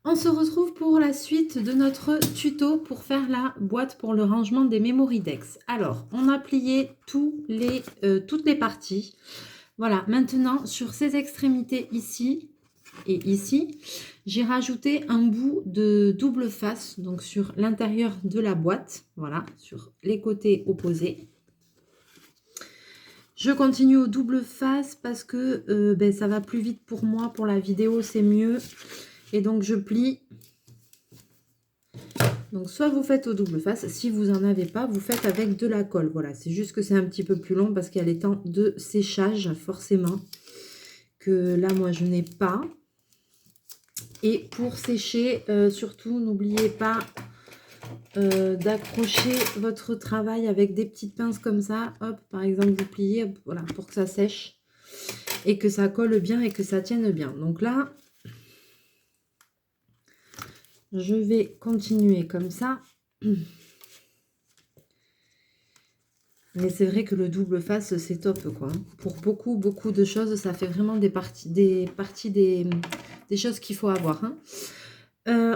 On se retrouve pour la suite de notre tuto pour faire la boîte pour le rangement des Memory Dex. Alors, on a plié toutes les parties. Voilà, maintenant sur ces extrémités ici et ici, j'ai rajouté un bout de double face, donc sur l'intérieur de la boîte, voilà, sur les côtés opposés. Je continue au double face parce que ça va plus vite pour moi, pour la vidéo c'est mieux. Et donc je plie. Donc soit vous faites au double face, si vous n'en avez pas, vous faites avec de la colle. Voilà, c'est juste que c'est un petit peu plus long parce qu'il y a les temps de séchage forcément que là moi je n'ai pas. Et pour sécher, surtout n'oubliez pas d'accrocher votre travail avec des petites pinces comme ça. Hop, par exemple vous pliez, hop, voilà, pour que ça sèche et que ça colle bien et que ça tienne bien. Donc là, je vais continuer comme ça. Mais c'est vrai que le double face, c'est top, quoi. Pour beaucoup de choses, ça fait vraiment des choses qu'il faut avoir. Hein.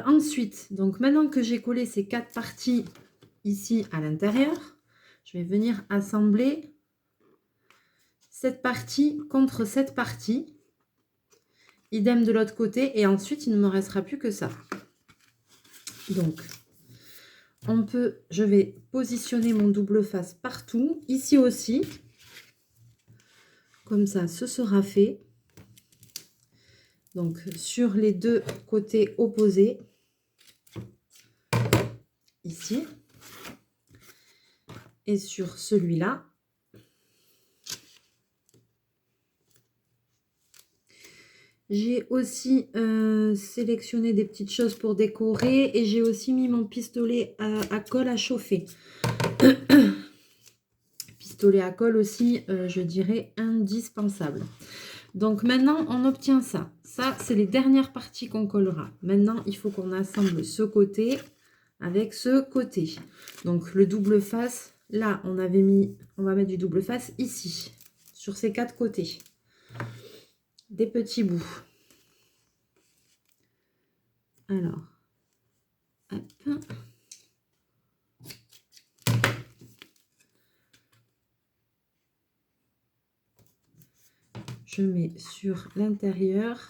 Ensuite, donc maintenant que j'ai collé ces 4 parties ici à l'intérieur, je vais venir assembler cette partie contre cette partie. Idem de l'autre côté. Et ensuite, il ne me restera plus que ça. Donc, je vais positionner mon double face partout. Ici aussi. Comme ça, ce sera fait. Donc, sur les deux côtés opposés, ici, et sur celui-là. J'ai aussi sélectionné des petites choses pour décorer et j'ai aussi mis mon pistolet à colle à chauffer. Pistolet à colle aussi, je dirais, indispensable. Donc maintenant, on obtient ça. Ça, c'est les dernières parties qu'on collera. Maintenant, il faut qu'on assemble ce côté avec ce côté. Donc le double face, là, on va mettre du double face ici, sur ces 4 côtés. Des petits bouts. Alors, hop. Je mets sur l'intérieur.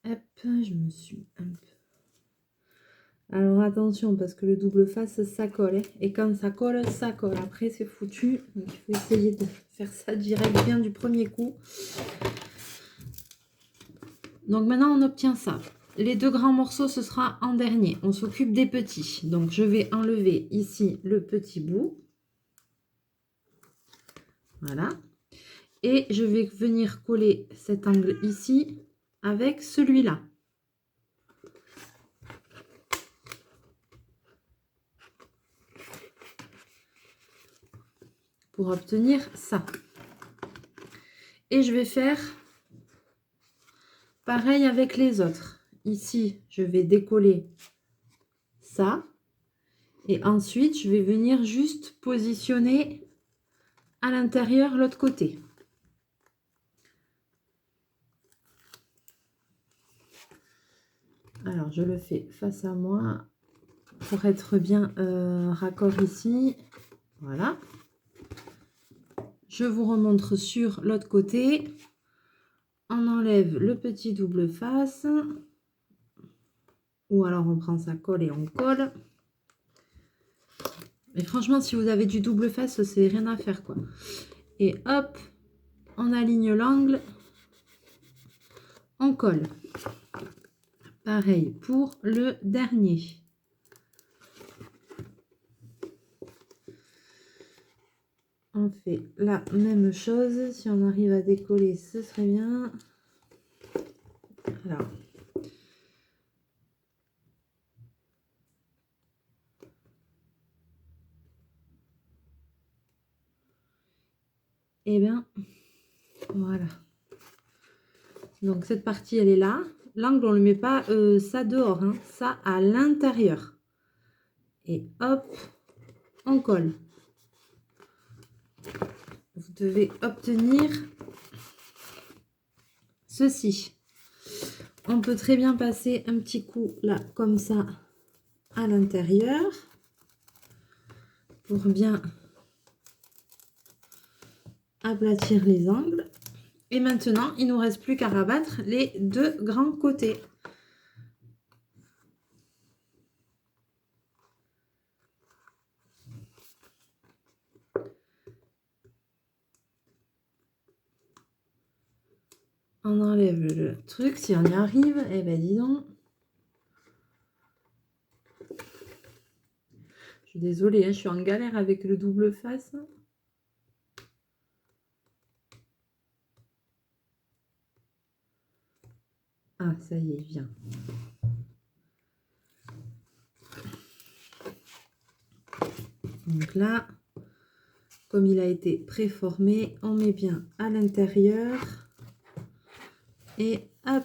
Hop, je me suis un peu... Alors attention, parce que le double face, ça colle. Hein, et quand ça colle, ça colle. Après, c'est foutu. Donc, il faut essayer de faire ça direct, bien du premier coup. Donc, maintenant, on obtient ça. Les 2 grands morceaux, ce sera en dernier. On s'occupe des petits. Donc, je vais enlever ici le petit bout. Voilà. Et je vais venir coller cet angle ici avec celui-là. Pour obtenir ça. Et je vais faire pareil avec les autres. Ici, je vais décoller ça. Et ensuite, je vais venir juste positionner à l'intérieur l'autre côté. Alors, je le fais face à moi pour être bien raccord ici. Voilà. Je vous remontre sur l'autre côté. On enlève le petit double face. Ou alors, on prend sa colle et on colle. Mais franchement, si vous avez du double face, c'est rien à faire, quoi. Et hop, on aligne l'angle. On colle. Pareil pour le dernier. On fait la même chose. Si on arrive à décoller, ce serait bien. Alors. Et bien, voilà. Donc, cette partie, elle est là. L'angle, on ne le met pas ça dehors, hein, ça à l'intérieur. Et hop, on colle. Vous devez obtenir ceci. On peut très bien passer un petit coup là, comme ça, à l'intérieur. Pour bien aplatir les angles. Et maintenant, il ne nous reste plus qu'à rabattre les deux grands côtés. On enlève le truc, si on y arrive. Eh ben dis donc. Je suis désolée, hein, je suis en galère avec le double face. Ah, ça y est, viens. Donc là, comme il a été préformé, on met bien à l'intérieur. Et hop.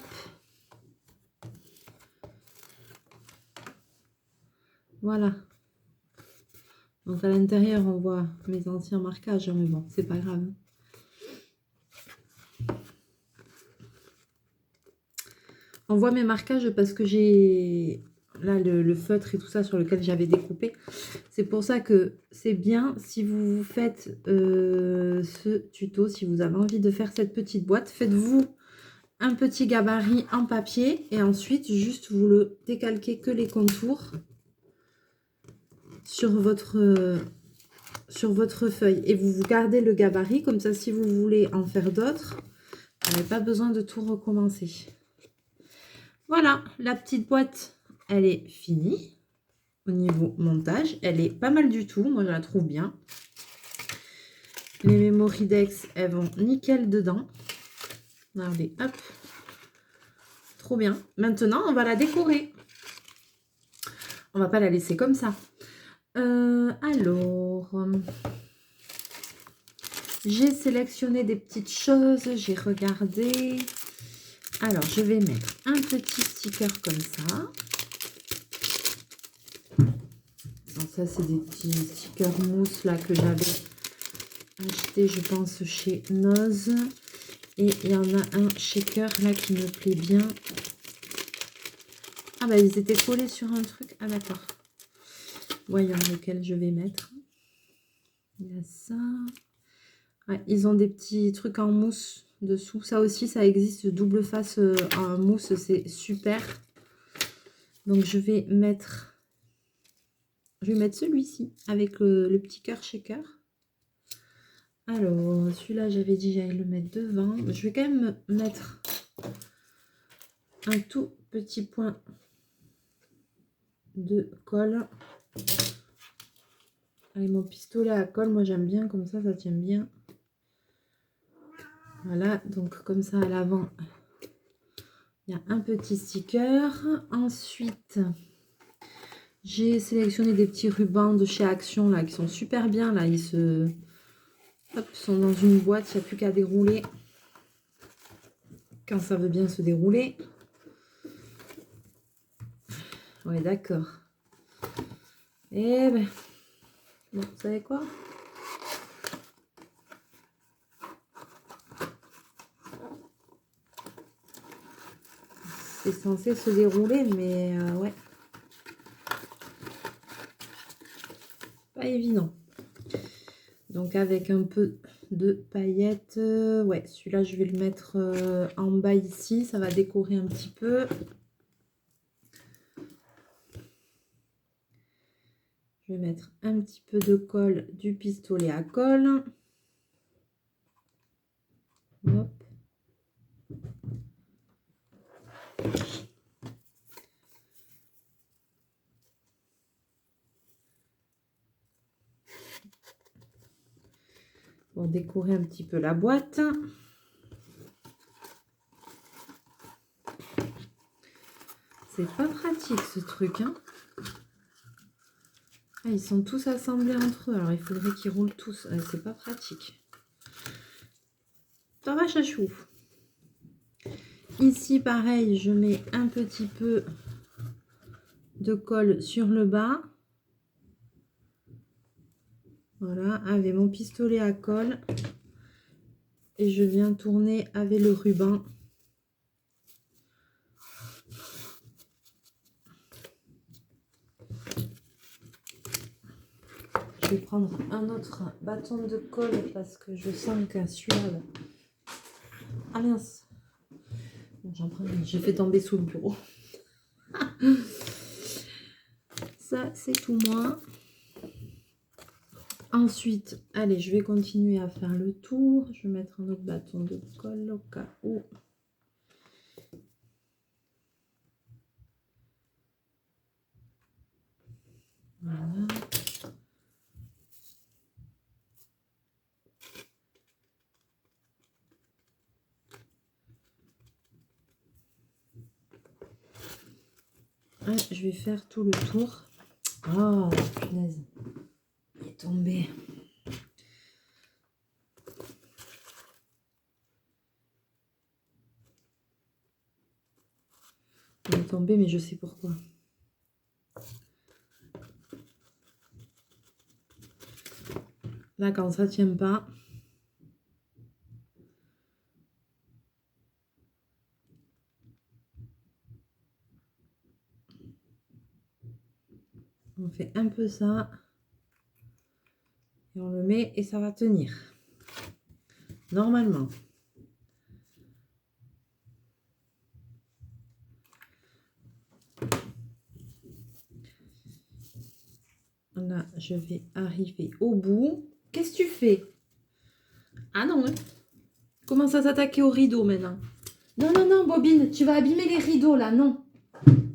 Voilà. Donc à l'intérieur, on voit mes anciens marquages, mais bon, c'est pas grave. On voit mes marquages parce que j'ai là le feutre et tout ça sur lequel j'avais découpé. C'est pour ça que c'est bien si vous faites ce tuto, si vous avez envie de faire cette petite boîte, faites-vous un petit gabarit en papier et ensuite juste vous le décalquez que les contours sur votre feuille et vous gardez le gabarit comme ça si vous voulez en faire d'autres, vous n'avez pas besoin de tout recommencer. Voilà, la petite boîte, elle est finie. Au niveau montage, elle est pas mal du tout. Moi, je la trouve bien. Les Memoridex, elles vont nickel dedans. Regardez, hop. Trop bien. Maintenant, on va la décorer. On va pas la laisser comme ça. Alors, j'ai sélectionné des petites choses. J'ai regardé. Alors, je vais mettre un petit sticker comme ça. Alors, ça, c'est des petits stickers mousse là que j'avais acheté, je pense, chez Noz. Et il y en a un shaker là qui me plaît bien. Ah bah, ils étaient collés sur un truc. Ah d'accord. Voyons lequel je vais mettre. Il y a ça. Ouais, ils ont des petits trucs en mousse dessous. Ça aussi, ça existe, double face en mousse, c'est super. Donc je vais mettre celui-ci avec le petit cœur shaker. Alors, celui-là, j'avais dit j'allais le mettre devant. Je vais quand même mettre un tout petit point de colle. Avec mon pistolet à colle, moi j'aime bien comme ça tient bien. Voilà, donc comme ça à l'avant, il y a un petit sticker. Ensuite, j'ai sélectionné des petits rubans de chez Action là qui sont super bien. Là, ils sont dans une boîte, il n'y a plus qu'à dérouler quand ça veut bien se dérouler. Ouais, d'accord. Et ben, bon, vous savez quoi? C'est censé se dérouler, mais ouais. Pas évident. Donc avec un peu de paillettes, ouais, celui-là je vais le mettre en bas ici, ça va décorer un petit peu. Je vais mettre un petit peu de colle du pistolet à colle. Hop. Pour décorer un petit peu la boîte. C'est pas pratique ce truc, hein. Ah, ils sont tous assemblés entre eux, alors il faudrait qu'ils roulent tous. C'est pas pratique. Ça va, chachou? Ici, pareil, je mets un petit peu de colle sur le bas. Voilà, avec mon pistolet à colle. Et je viens tourner avec le ruban. Je vais prendre un autre bâton de colle parce que je sens que celui-là... Ah mince! J'en prends une. J'ai fait tomber sous le bureau. Ça, c'est tout moi. Ensuite, allez, je vais continuer à faire le tour. Je vais mettre un autre bâton de colle au cas où. Voilà. Ouais, je vais faire tout le tour. Oh, punaise. Il est tombé. Il est tombé, mais je sais pourquoi. Là, quand ça tient pas... On fait un peu ça. Et on le met et ça va tenir. Normalement. Là, je vais arriver au bout. Qu'est-ce que tu fais? Ah non, hein. Commence à s'attaquer aux rideaux maintenant. Non, non, non, Bobine, tu vas abîmer les rideaux là, non.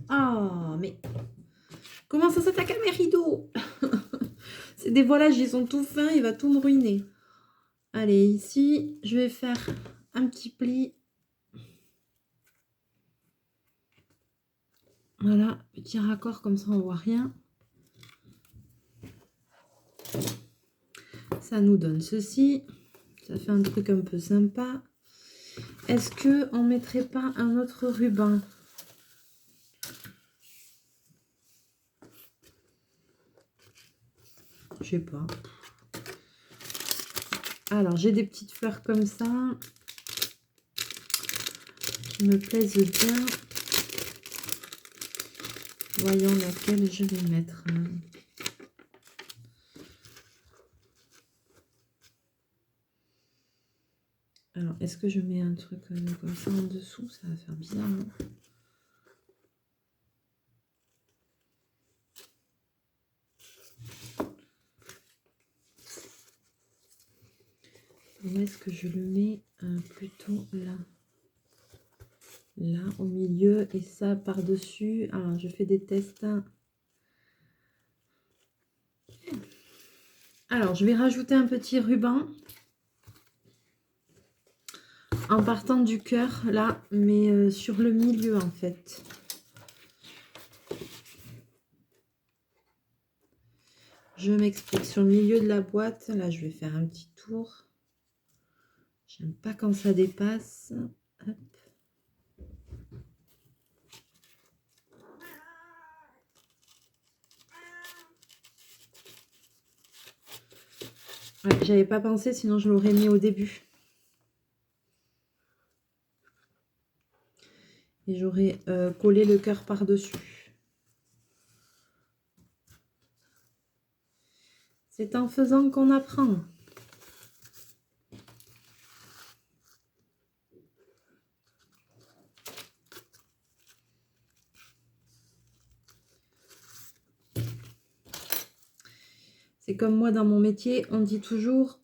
Ah, mais... Commence à s'attaquer à mes rideaux. C'est des voilages, ils sont tout fins, il va tout me ruiner. Allez, ici, je vais faire un petit pli. Voilà, petit raccord, comme ça on voit rien. Ça nous donne ceci. Ça fait un truc un peu sympa. Est-ce que on mettrait pas un autre ruban? Je sais pas. Alors, j'ai des petites fleurs comme ça qui me plaisent bien. Voyons laquelle je vais mettre. Alors, est-ce que je mets un truc comme ça en dessous? Ça va faire bizarre, hein. Où est-ce que je le mets? Plutôt là. Là, au milieu. Et ça, par-dessus. Alors, je fais des tests. Alors, je vais rajouter un petit ruban. En partant du cœur, là, mais sur le milieu, en fait. Je m'explique. Sur le milieu de la boîte, là, je vais faire un petit tour. J'aime pas quand ça dépasse. Hop. Ouais, j'avais pas pensé, sinon je l'aurais mis au début. Et j'aurais collé le cœur par-dessus. C'est en faisant qu'on apprend. C'est comme moi dans mon métier, on dit toujours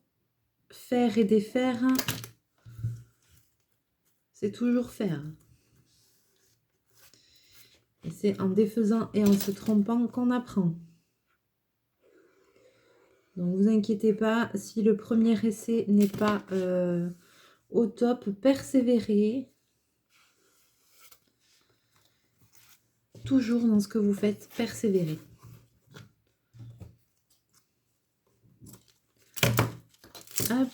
faire et défaire. C'est toujours faire. Et c'est en défaisant et en se trompant qu'on apprend. Donc, vous inquiétez pas, si le premier essai n'est pas au top, persévérez. Toujours dans ce que vous faites, persévérez. Hop.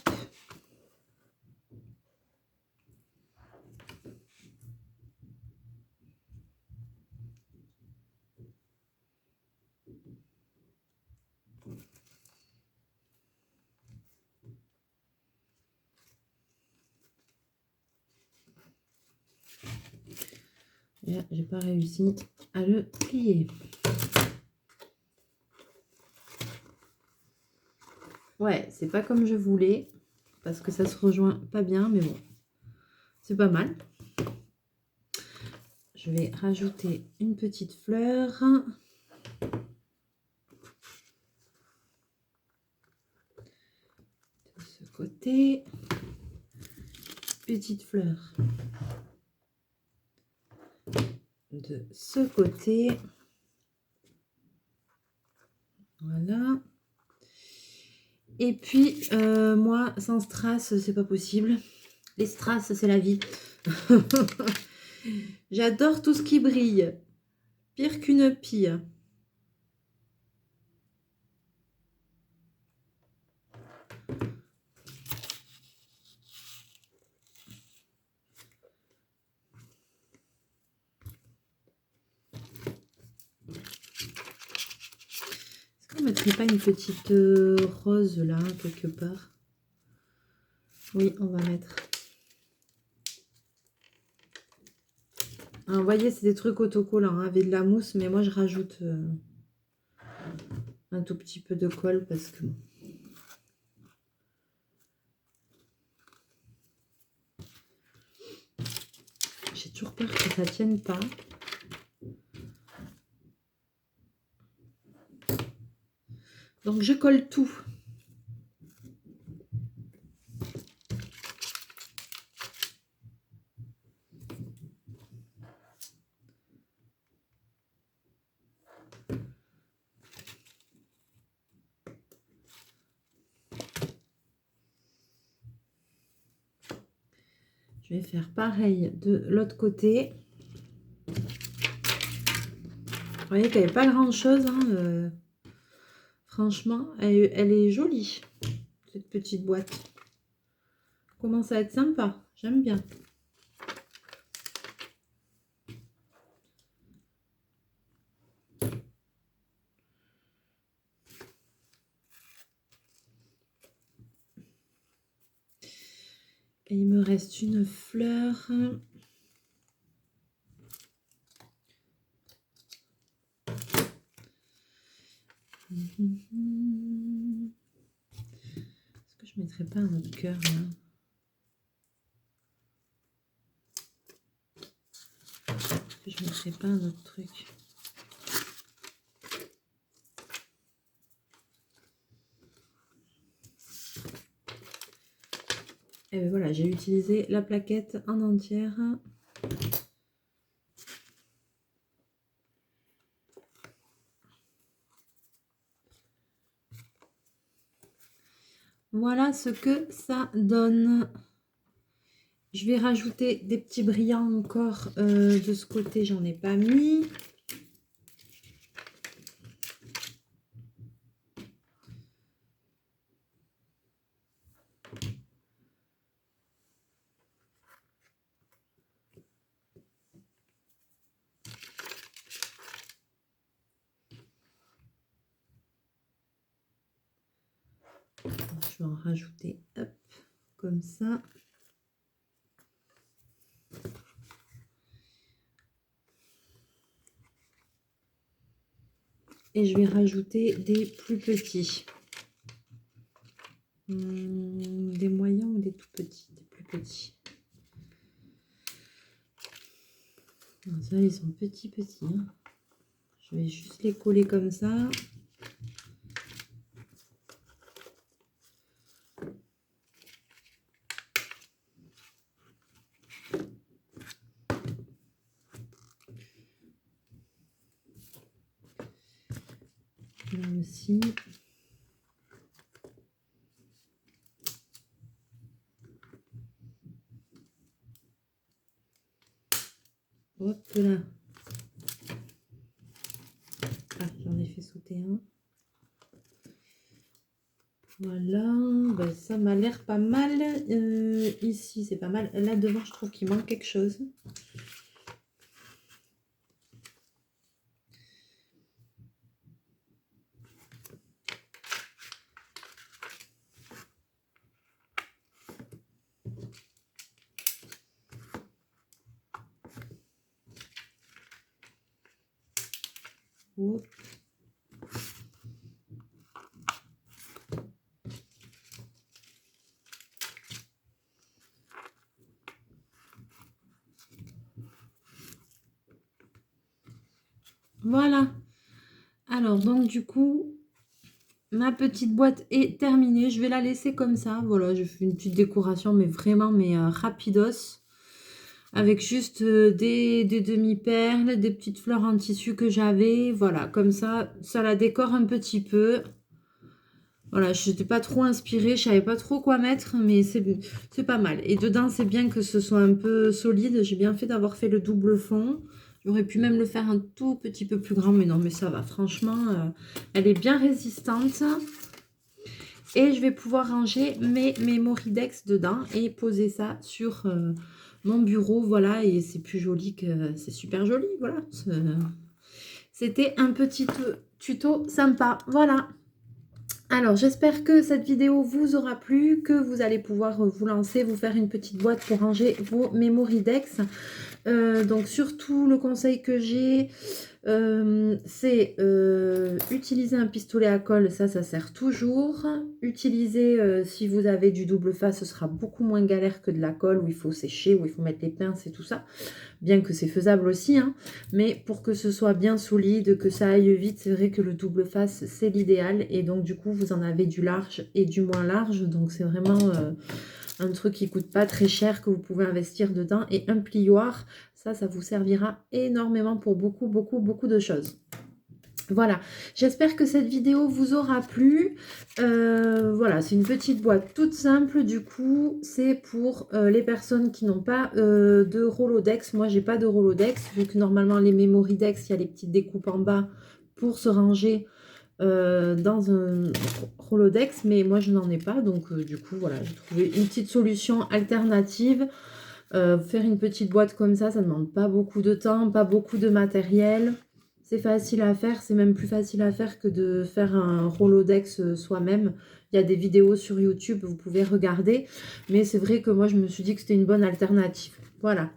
Et là, j'ai pas réussi à le plier. Ouais, c'est pas comme je voulais, parce que ça se rejoint pas bien, mais bon, c'est pas mal. Je vais rajouter une petite fleur. De ce côté. Petite fleur. De ce côté. Voilà. Et puis, moi, sans strass, c'est pas possible. Les strass, c'est la vie. J'adore tout ce qui brille. Pire qu'une pie. Est-ce qu'on mettrait pas une petite rose là, quelque part? Oui, on va mettre. Alors, vous voyez, c'est des trucs autocollants, hein, avec de la mousse, mais moi je rajoute un tout petit peu de colle parce que j'ai toujours peur que ça tienne pas. Donc je colle tout. Je vais faire pareil de l'autre côté. Vous voyez qu'il n'y avait pas grand chose. Hein, franchement, elle est jolie, cette petite boîte. Commence à être sympa. J'aime bien. Et il me reste une fleur. Est-ce que je ne mettrais pas un autre cœur là? Est-ce que je ne mettrais pas un autre truc? Et bien voilà, j'ai utilisé la plaquette en entière. Voilà ce que ça donne. Je vais rajouter des petits brillants encore de ce côté, j'en ai pas mis. Je vais en rajouter, hop, comme ça. Et je vais rajouter des plus petits. Des moyens ou des tout petits? Des plus petits. Alors ça, ils sont petits. Hein. Je vais juste les coller comme ça. Là aussi. Hop là. Ah, j'en ai fait sauter un. Voilà, ben, ça m'a l'air pas mal. Ici, c'est pas mal. Là devant, je trouve qu'il manque quelque chose. Hop. Voilà. Alors, donc du coup, ma petite boîte est terminée. Je vais la laisser comme ça. Voilà, je fais une petite décoration, mais vraiment, rapidos. Avec juste des demi-perles, des petites fleurs en tissu que j'avais. Voilà, comme ça la décore un petit peu. Voilà, je n'étais pas trop inspirée, je savais pas trop quoi mettre, mais c'est pas mal. Et dedans, c'est bien que ce soit un peu solide. J'ai bien fait d'avoir fait le double fond. J'aurais pu même le faire un tout petit peu plus grand, mais non, mais ça va. Franchement, elle est bien résistante. Et je vais pouvoir ranger mes Mémoridex dedans et poser ça sur mon bureau. Voilà, et c'est plus joli que... C'est super joli, voilà. C'était un petit tuto sympa. Voilà. Alors, j'espère que cette vidéo vous aura plu, que vous allez pouvoir vous lancer, vous faire une petite boîte pour ranger vos Mémoridex. Donc, surtout, le conseil que j'ai, c'est utiliser un pistolet à colle, ça sert toujours. Utiliser, si vous avez du double face, ce sera beaucoup moins galère que de la colle où il faut sécher, où il faut mettre les pinces et tout ça. Bien que c'est faisable aussi, hein, mais pour que ce soit bien solide, que ça aille vite, c'est vrai que le double face, c'est l'idéal. Et donc, du coup, vous en avez du large et du moins large. Donc, c'est vraiment un truc qui coûte pas très cher, que vous pouvez investir dedans. Et un plioir, ça vous servira énormément pour beaucoup de choses. Voilà, j'espère que cette vidéo vous aura plu. Voilà, c'est une petite boîte toute simple. Du coup, c'est pour les personnes qui n'ont pas de Rolodex. Moi, j'ai pas de Rolodex, vu que normalement, les Mémoridex, il y a les petites découpes en bas pour se ranger dans un Rolodex. Mais moi, je n'en ai pas. Donc, du coup, voilà, j'ai trouvé une petite solution alternative. Faire une petite boîte comme ça ne demande pas beaucoup de temps, pas beaucoup de matériel. C'est facile à faire, c'est même plus facile à faire que de faire un Rolodex soi-même. Il y a des vidéos sur YouTube, vous pouvez regarder. Mais c'est vrai que moi, je me suis dit que c'était une bonne alternative. Voilà.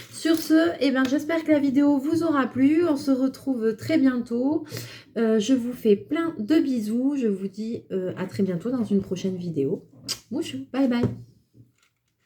Sur ce, eh bien, j'espère que la vidéo vous aura plu. On se retrouve très bientôt. Je vous fais plein de bisous. Je vous dis à très bientôt dans une prochaine vidéo. Mouchou, bye bye.